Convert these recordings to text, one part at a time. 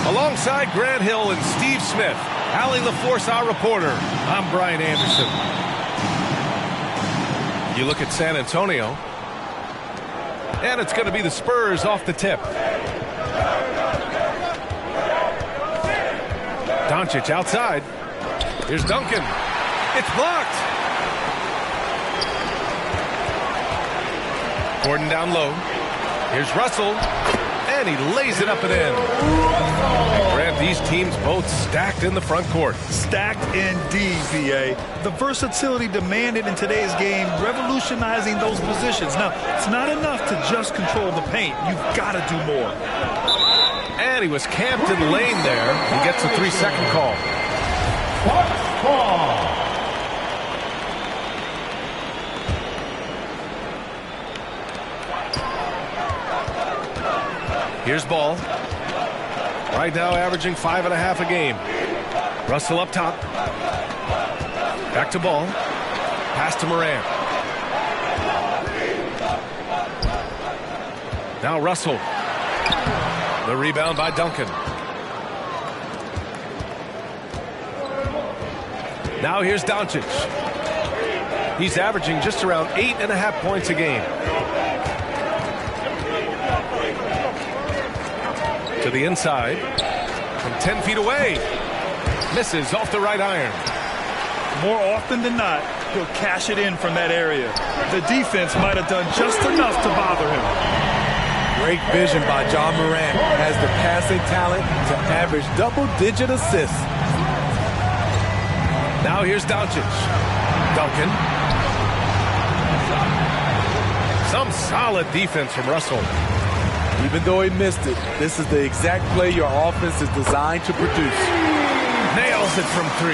Alongside Grant Hill and Steve Smith, Allie LaForce, our reporter, I'm Brian Anderson. You look at San Antonio, and it's going to be the Spurs off the tip. Doncic outside. Here's Duncan. It's blocked. Gordon down low. Here's Russell. And he lays it up and in. Grant, these teams both stacked in the front court. Stacked indeed, VA. The versatility demanded in today's game, revolutionizing those positions. Now, it's not enough to just control the paint. You've got to do more. And he was camped in the lane there. He gets a 3-second call. Here's Ball. Right now averaging 5.5 a game. Russell up top. Back to Ball. Pass to Morant. Now Russell. The rebound by Duncan. Now here's Doncic. He's averaging just around 8.5 points a game. To the inside. From 10 feet away. Misses off the right iron. More often than not, he'll cash it in from that area. The defense might have done just enough to bother him. Great vision by John Morant. Has the passing talent to average double-digit assists. Now here's Doncic. Duncan. Some solid defense from Russell. Even though he missed it, this is the exact play your offense is designed to produce. Nails it from 3.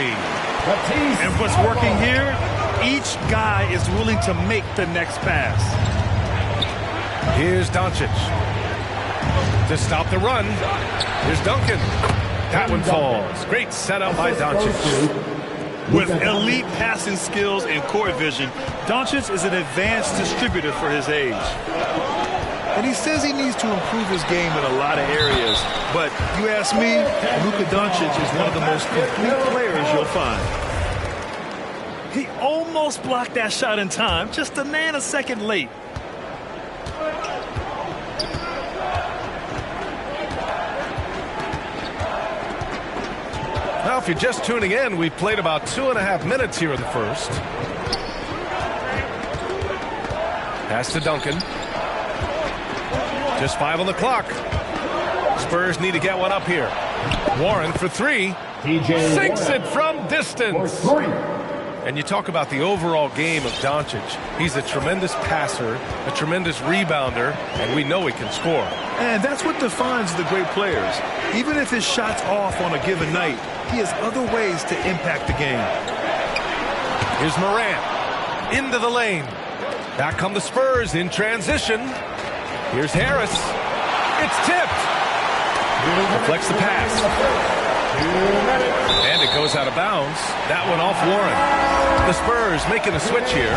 And what's working here, each guy is willing to make the next pass. Here's Doncic. To stop the run. Here's Duncan. That one falls. Great setup by Doncic. With elite passing skills and court vision, Doncic is an advanced distributor for his age. And he says he needs to improve his game in a lot of areas. But you ask me, Luka Doncic is one of the most complete players you'll find. He almost blocked that shot in time, just a nanosecond late. Now, if you're just tuning in, we've played about 2.5 minutes here in the first. Pass to Duncan. Just 5 on the clock. Spurs need to get one up here. Warren for 3. Sinks it from distance. And you talk about the overall game of Doncic. He's a tremendous passer, a tremendous rebounder, and we know he can score. And that's what defines the great players. Even if his shot's off on a given night, he has other ways to impact the game. Here's Morant. Into the lane. Back come the Spurs in transition. Here's Harris. It's tipped. Deflects the pass. And it goes out of bounds. That one off Warren. The Spurs making a switch here.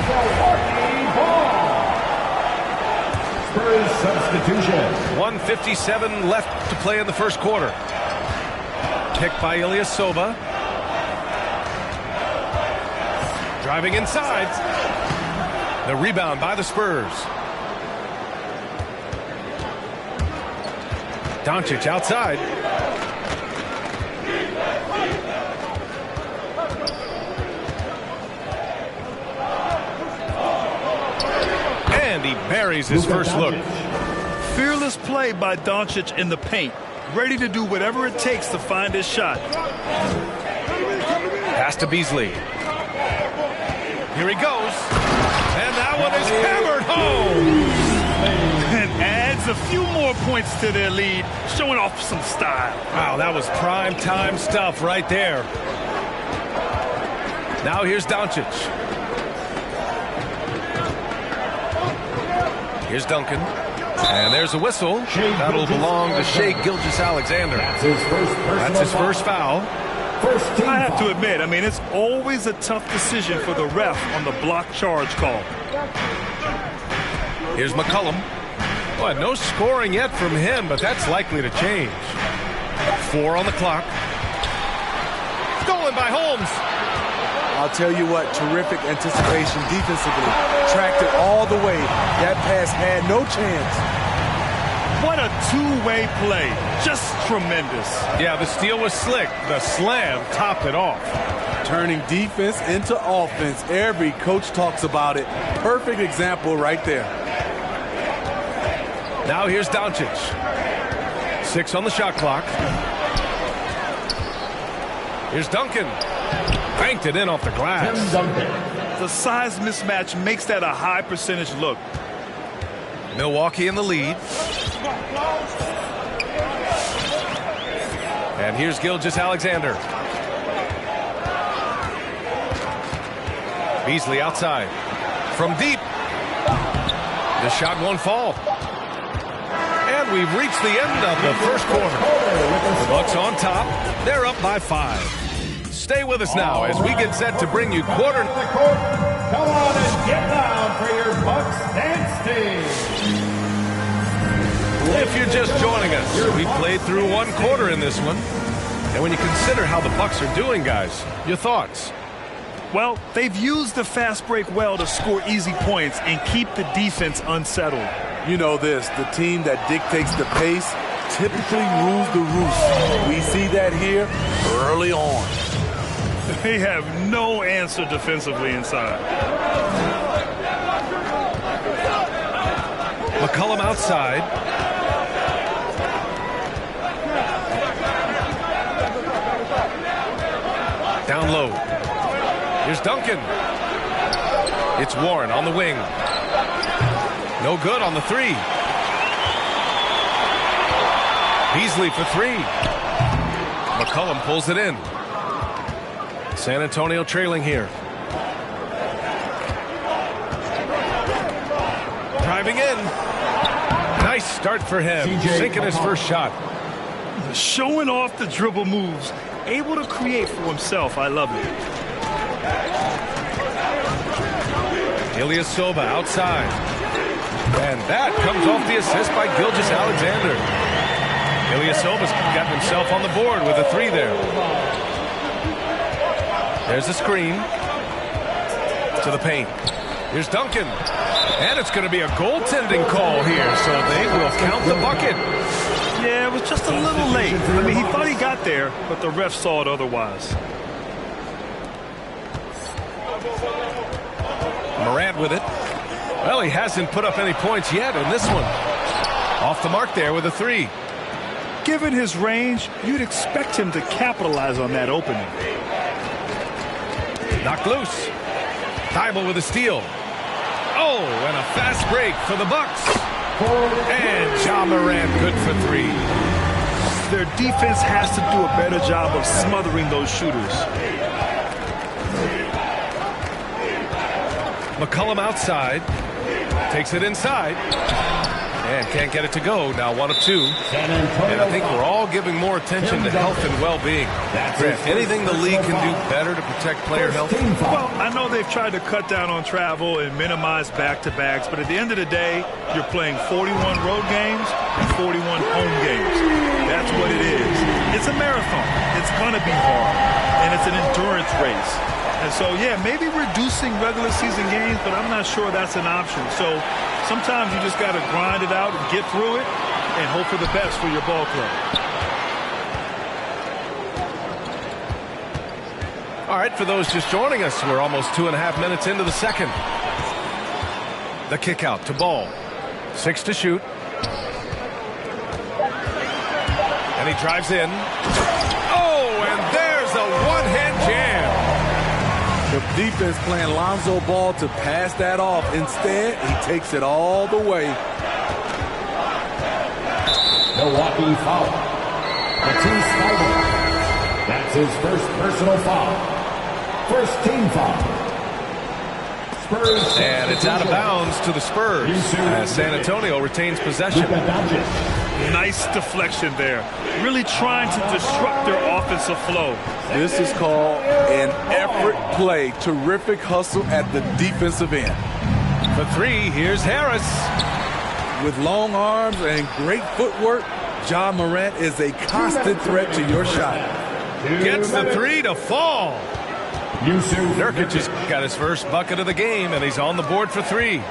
Spurs substitution. 1:57 left to play in the first quarter. pick by Ilyasova. Driving inside. The rebound by the Spurs. Doncic outside. And he buries his first look. Fearless play by Doncic in the paint. Ready to do whatever it takes to find his shot. Pass to Beasley. Here he goes. And that one is hammered home. And adds a few more points to their lead, showing off some style. Wow, that was prime time stuff right there. Now here's Doncic. Here's Duncan. And there's a whistle. That'll belong to Shai Gilgeous-Alexander. That's his first foul. I have to admit, I mean, it's always a tough decision for the ref on the block charge call. Here's McCollum. Boy, no scoring yet from him, but that's likely to change. 4 on the clock. Stolen by Holmes. I'll tell you what, terrific anticipation defensively. Tracked it all the way. That pass had no chance. What a two-way play. Just tremendous. Yeah, the steal was slick. The slam topped it off. Turning defense into offense. Every coach talks about it. Perfect example right there. Now here's Doncic. 6 on the shot clock. Here's Duncan. Banked it in off the glass. The size mismatch makes that a high percentage look. Milwaukee in the lead. And here's Gilgeous-Alexander. Beasley outside. From deep. The shot won't fall. And we've reached the end of the first quarter. The Bucks on top. They're up by 5. Stay with us now as we get set to bring you quarter. Come on and get down for your Bucks dance team. If you're just joining us, we played through one quarter in this one. And when you consider how the Bucks are doing, guys, your thoughts? Well, they've used the fast break well to score easy points and keep the defense unsettled. You know this, the team that dictates the pace typically rules the roost. We see that here early on. They have no answer defensively inside. McCollum outside. Down low. Here's Duncan. It's Warren on the wing. No good on the 3. Beasley for 3. McCollum pulls it in. San Antonio trailing here. Driving in. Nice start for him. Sinking his first shot. Showing off the dribble moves. Able to create for himself. I love it. Ilyasova outside. And that comes off the assist by Gilgeous-Alexander. Ilyasova's got himself on the board with a 3 there. There's the screen. To the paint. Here's Duncan. And it's going to be a goaltending call here, so they will count the bucket. Yeah, it was just a little late. I mean, he thought he got there, but the ref saw it otherwise. Morant with it. Well, he hasn't put up any points yet in this one. Off the mark there with a 3. Given his range, you'd expect him to capitalize on that opening. Knocked loose. Thibault with a steal. Oh, and a fast break for the Bucks. And Ja Morant good for 3. Their defense has to do a better job of smothering those shooters. McCollum outside. Takes it inside. And can't get it to go. Now 1 of 2. And I think we're all giving more attention to health and well-being. Grant, anything the league can do better to protect player health? Well, I know they've tried to cut down on travel and minimize back-to-backs, but at the end of the day, you're playing 41 road games and 41 home games. That's what it is. It's It's a marathon. It's going to be hard, and it's an endurance race. And so, yeah, maybe reducing regular season games, but I'm not sure that's an option. So sometimes you just got to grind it out and get through it and hope for the best for your ball club. All right, for those just joining us, we're almost 2.5 minutes into the second. The kick out to Ball. 6 to shoot. And he drives in. Oh, and there's a one-hand jam. The defense playing Lonzo Ball to pass that off. Instead, he takes it all the way. Milwaukee foul. Matisse Thybulle. That's his first personal foul. First team foul. Spurs. And it's out of bounds to the Spurs as San Antonio retains possession. Nice deflection there. Really trying to disrupt their offensive flow. This is called an effort play. Terrific hustle at the defensive end. For 3, here's Harris. With long arms and great footwork, Ja Morant is a constant threat to your shot. Gets the 3 to fall. Nurkic has got his first bucket of the game, and he's on the board for 3.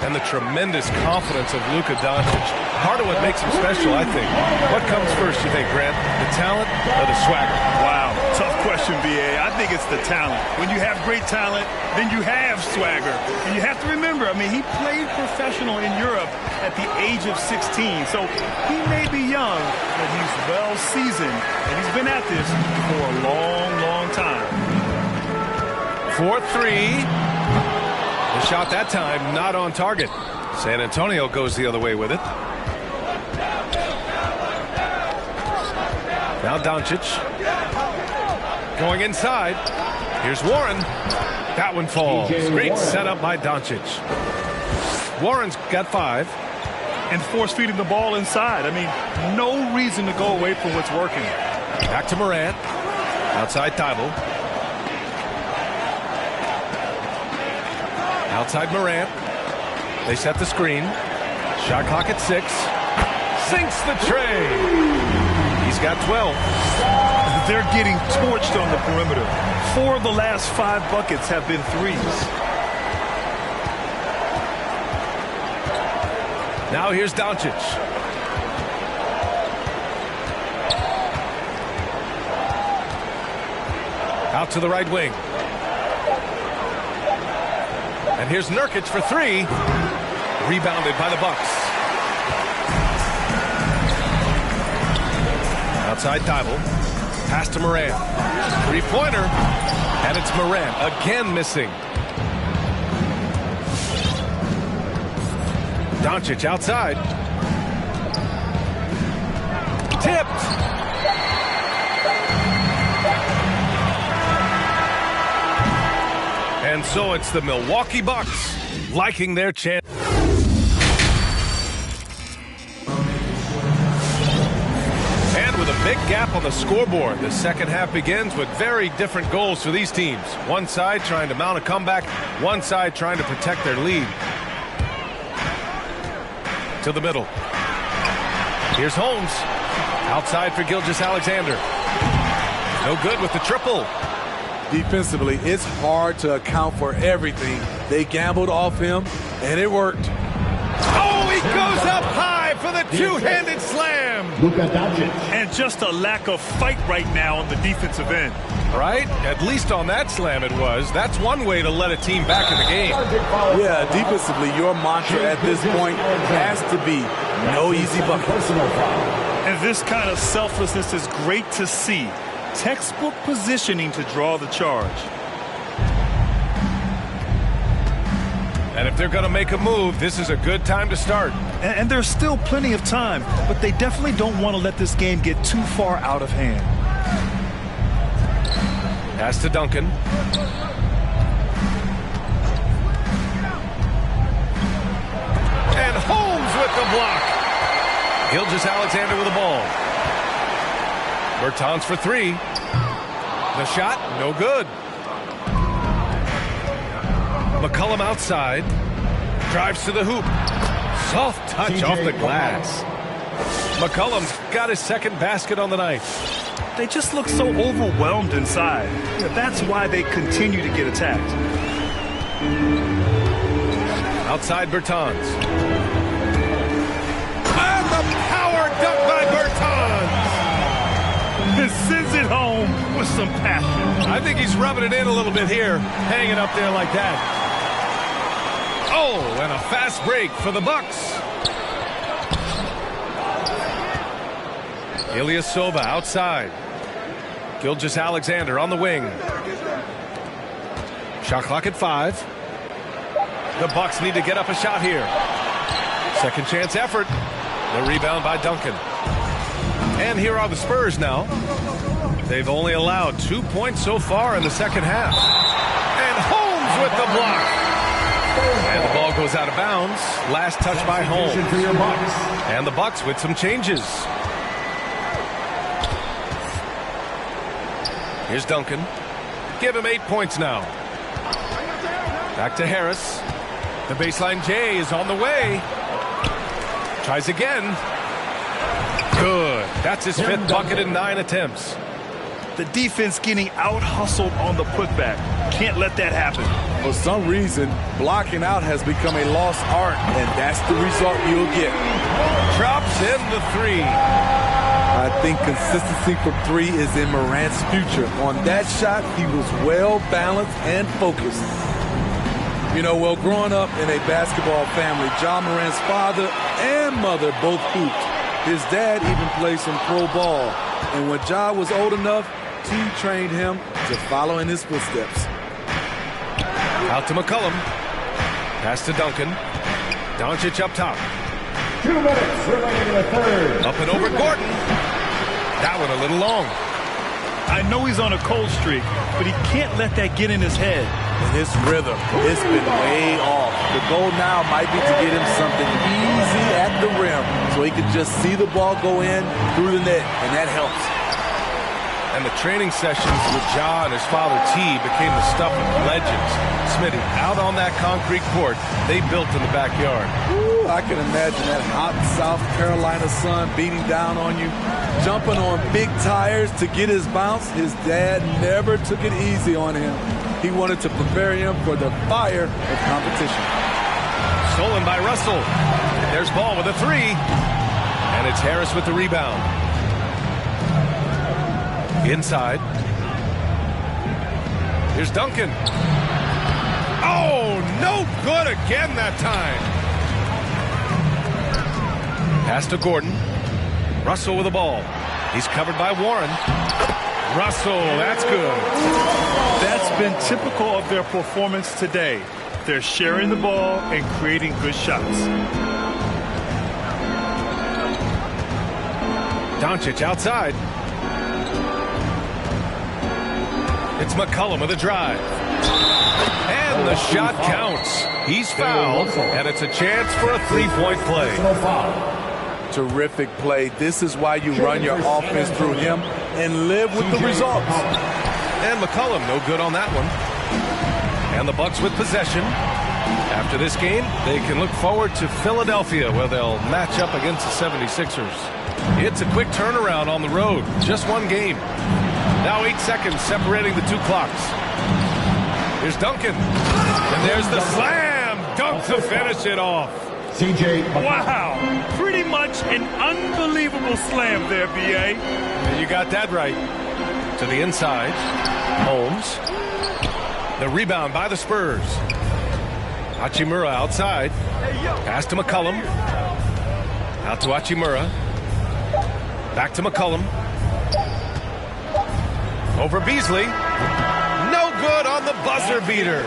And the tremendous confidence of Luka Doncic. Part of what makes him special, I think. What comes first, you think, Grant? The talent or the swagger? Wow, tough question, B.A. I think it's the talent. When you have great talent, then you have swagger. And you have to remember, I mean, he played professional in Europe at the age of 16. So he may be young, but he's well seasoned. And he's been at this for a long, long time. 4-3. The shot that time not on target. San Antonio goes the other way with it. Now Doncic. Going inside. Here's Warren. That one falls. Great setup by Doncic. Warren's got 5. And force feeding the ball inside. I mean, no reason to go away from what's working. Back to Morant. Outside Thybulle. Outside Morant. They set the screen. Shot clock at 6. Sinks the tray. He's got 12. They're getting torched on the perimeter. 4 of the last 5 buckets have been threes. Now here's Doncic. Out to the right wing. And here's Nurkic for 3. Rebounded by the Bucks. Outside Thybulle. Pass to Morant. 3-pointer. And it's Morant again missing. Doncic outside. Tipped. And so it's the Milwaukee Bucks liking their chance. And with a big gap on the scoreboard, the second half begins with very different goals for these teams. One side trying to mount a comeback, one side trying to protect their lead. To the middle. Here's Holmes. Outside for Gilgeous-Alexander. No good with the triple. Defensively, it's hard to account for everything. They gambled off him, and it worked. Oh, he goes up high for the two-handed slam. Luka Doncic. And just a lack of fight right now on the defensive end. Right? At least on that slam it was. That's one way to let a team back in the game. Yeah, defensively, your mantra at this point has to be no easy buckets. And this kind of selflessness is great to see. Textbook positioning to draw the charge. And if they're going to make a move, this is a good time to start. And there's still plenty of time, but they definitely don't want to let this game get too far out of hand. Pass to Duncan. And Holmes with the block. Gilgeous-Alexander with the ball. Bertans for 3. The shot, no good. McCollum outside. Drives to the hoop. Soft touch off the glass. McCollum's got his second basket on the night. They just look so overwhelmed inside. That's why they continue to get attacked. Outside Bertans. And the power dunk by Bertans. And sends it home with some passion. I think he's rubbing it in a little bit here, hanging up there like that. Oh, and a fast break for the Bucks. Ilyasova outside. Gilgeous-Alexander on the wing. Shot clock at 5. The Bucks need to get up a shot here. Second chance effort. The rebound by Duncan. And here are the Spurs now. They've only allowed 2 points so far in the second half. And Holmes with the block. And the ball goes out of bounds. Last touch by Holmes. And the Bucks with some changes. Here's Duncan. Give him 8 points now. Back to Harris. The baseline J is on the way. Tries again. Good. That's his 5th bucket in 9 attempts. The defense getting out-hustled on the putback. Can't let that happen. For some reason, blocking out has become a lost art, and that's the result you'll get. Drops in the 3. I think consistency from 3 is in Morant's future. On that shot, he was well-balanced and focused. You know, well, growing up in a basketball family, Ja Morant's father and mother both hooped. His dad even played some pro ball. And when Ja was old enough, T trained him to follow in his footsteps. Out to McCollum. Pass to Duncan. Doncic up top. 2 minutes remaining in the third. Up and over Gordon. That one a little long. I know he's on a cold streak, but he can't let that get in his head. And his rhythm, it's been way off. The goal now might be to get him something easy at the rim so he can just see the ball go in through the net, and that helps. And the training sessions with Ja and his father T became the stuff of legends. Smitty, out on that concrete court they built in the backyard. Ooh, I can imagine that hot South Carolina sun beating down on you, jumping on big tires to get his bounce. His dad never took it easy on him. He wanted to prepare him for the fire of competition. Stolen by Russell. There's Ball with a 3. And it's Harris with the rebound. Inside. Here's Duncan. Oh, no good again that time. Pass to Gordon. Russell with the ball. He's covered by Warren. Russell, that's good. That's been typical of their performance today. They're sharing the ball and creating good shots. Doncic outside. It's McCollum with a drive. And the shot counts. He's fouled, and it's a chance for a 3-point play. Terrific play. This is why you run your offense through him and live with the results. And McCollum no good on that one. And the Bucks with possession. After this game, they can look forward to Philadelphia, where they'll match up against the 76ers. It's a quick turnaround on the road. Just one game. Now 8 seconds separating the 2 clocks. Here's Duncan. And there's the slam dunk to finish it off. CJ. Wow. Pretty much an unbelievable slam there, B.A. And you got that right. To the inside. Holmes. The rebound by the Spurs. Hachimura outside. Pass to McCollum. Out to Hachimura. Back to McCollum. Over Beasley. No good on the buzzer beater.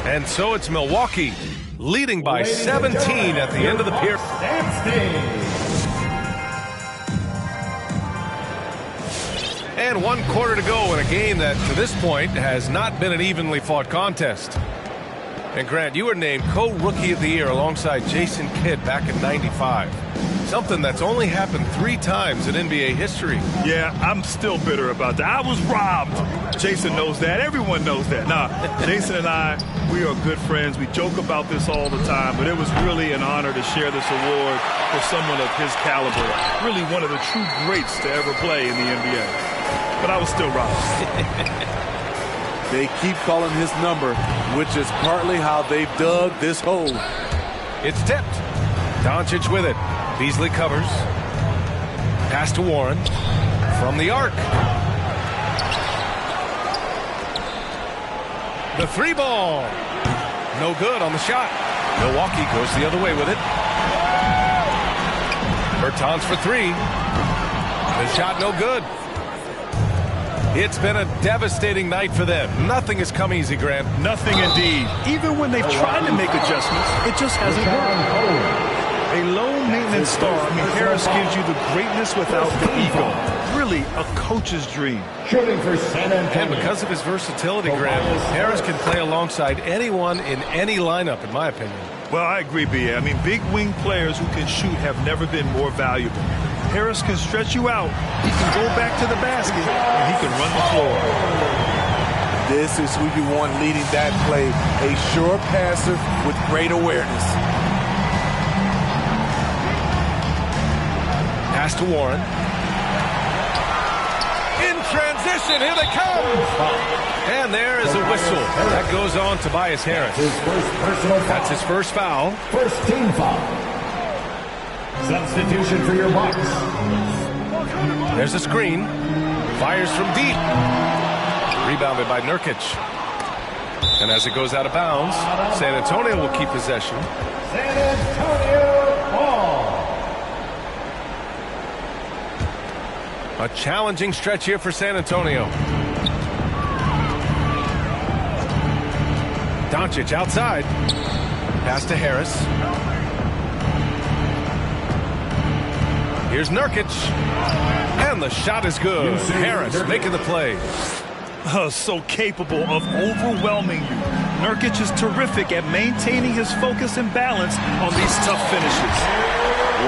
And so it's Milwaukee leading by 17 at the end of the period. And 1 quarter to go in a game that to this point has not been an evenly fought contest. And Grant, you were named co-rookie of the year alongside Jason Kidd back in '95. Something that's only happened 3 times in NBA history. Yeah, I'm still bitter about that. I was robbed. Jason knows that. Everyone knows that. Nah, Jason and I, we are good friends. We joke about this all the time, but it was really an honor to share this award with someone of his caliber. Really one of the true greats to ever play in the NBA. But I was still robbed. They keep calling his number, which is partly how they've dug this hole. It's tipped. Doncic with it. Beasley covers. Pass to Warren. From the arc. The 3 ball. No good on the shot. Milwaukee goes the other way with it. Bertans for 3. The shot no good. It's been a devastating night for them. Nothing has come easy, Grant. Nothing indeed. Even when they've tried to make adjustments, it just hasn't worked. A low-maintenance star. I mean, Harris gives you the greatness without the ego. Really a coach's dream. Shooting for San Antonio. And because of his versatility, Grant, Harris can play alongside anyone in any lineup, in my opinion. Well, I agree, B.A. I mean, big wing players who can shoot have never been more valuable. Harris can stretch you out. He can go back to the basket, and he can run the floor. This is who you want leading that play. A sure passer with great awareness. Pass to Warren. In transition, here they come. And there is a whistle. That goes on Tobias Harris. That's his first foul. First team foul. Substitution for your Bucks. There's a screen. Fires from deep. Rebounded by Nurkic. And as it goes out of bounds, San Antonio will keep possession. San Antonio ball. A challenging stretch here for San Antonio. Doncic outside. Pass to Harris. Here's Nurkic. And the shot is good. Harris making the play. So capable of overwhelming you. Nurkic is terrific at maintaining his focus and balance on these tough finishes.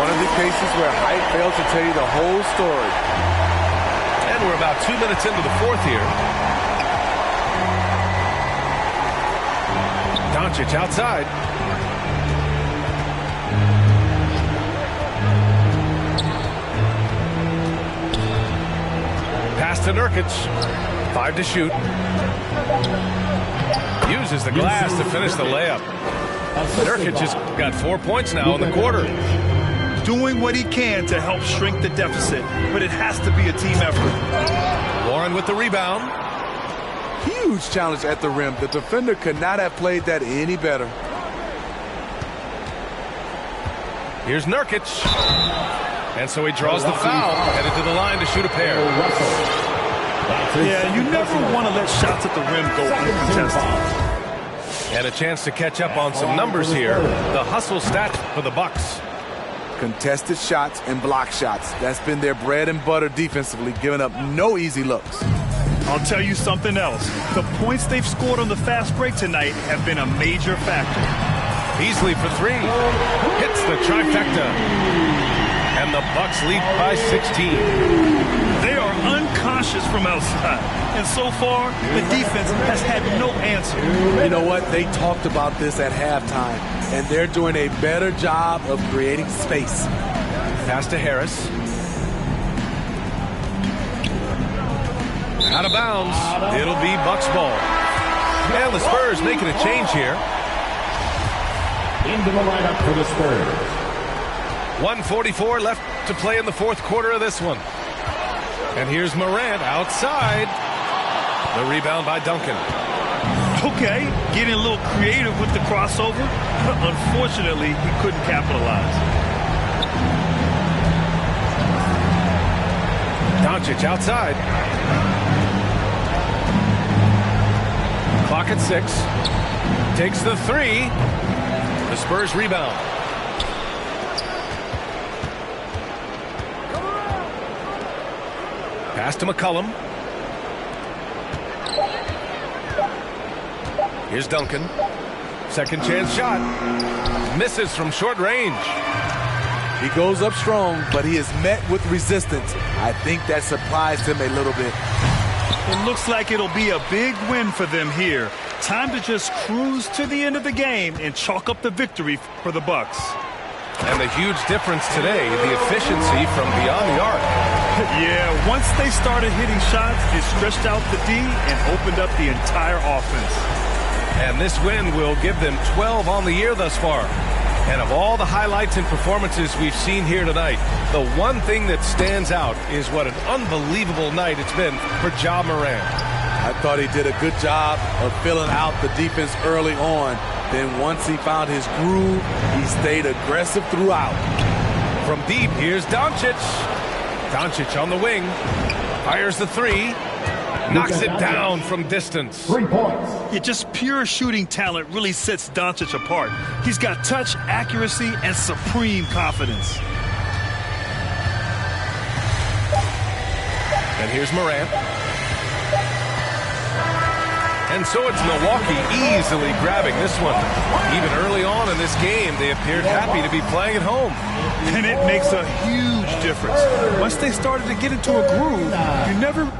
One of the cases where height fails to tell you the whole story. And we're about 2 minutes into the 4th here. Doncic outside. Pass to Nurkic. 5 to shoot. Uses the glass to finish the layup. Nurkic has got 4 points now in the quarter. Doing what he can to help shrink the deficit, but it has to be a team effort. Warren with the rebound. Huge challenge at the rim. The defender could not have played that any better. Here's Nurkic. And so he draws the foul, headed to the line to shoot a pair. Yeah, you never want to let shots at the rim go uncontested. And a chance to catch up on some numbers here. The hustle stats for the Bucks. Contested shots and block shots. That's been their bread and butter defensively, giving up no easy looks. I'll tell you something else. The points they've scored on the fast break tonight have been a major factor. Beasley for 3. Hits the trifecta. And the Bucks lead by 16. They are unconscious from outside. And so far, the defense has had no answer. You know what? They talked about this at halftime, and they're doing a better job of creating space. Pass to Harris. Out of bounds. It'll be Bucks ball. And the Spurs making a change here. Into the lineup for the Spurs. 1:44 left to play in the 4th quarter of this one. And here's Morant outside. The rebound by Duncan. Okay, getting a little creative with the crossover. Unfortunately, he couldn't capitalize. Doncic outside. Clock at 6. Takes the 3. The Spurs rebound. Pass to McCollum. Here's Duncan. Second chance shot. Misses from short range. He goes up strong, but he is met with resistance. I think that surprised him a little bit. It looks like it'll be a big win for them here. Time to just cruise to the end of the game and chalk up the victory for the Bucs. And the huge difference today, the efficiency from beyond the arc. Yeah, once they started hitting shots, it stretched out the D and opened up the entire offense. And this win will give them 12 on the year thus far. And of all the highlights and performances we've seen here tonight, the one thing that stands out is what an unbelievable night it's been for Ja Morant. I thought he did a good job of filling out the defense early on. Then once he found his groove, he stayed aggressive throughout. From deep, here's Doncic. Doncic on the wing. Fires the three. Knocks it down from distance. 3 points. Yeah, just pure shooting talent really sets Doncic apart. He's got touch, accuracy, and supreme confidence. And here's Morant. And so it's Milwaukee easily grabbing this one. Even early on in this game, they appeared happy to be playing at home. And it makes a huge difference. Once they started to get into a groove, you never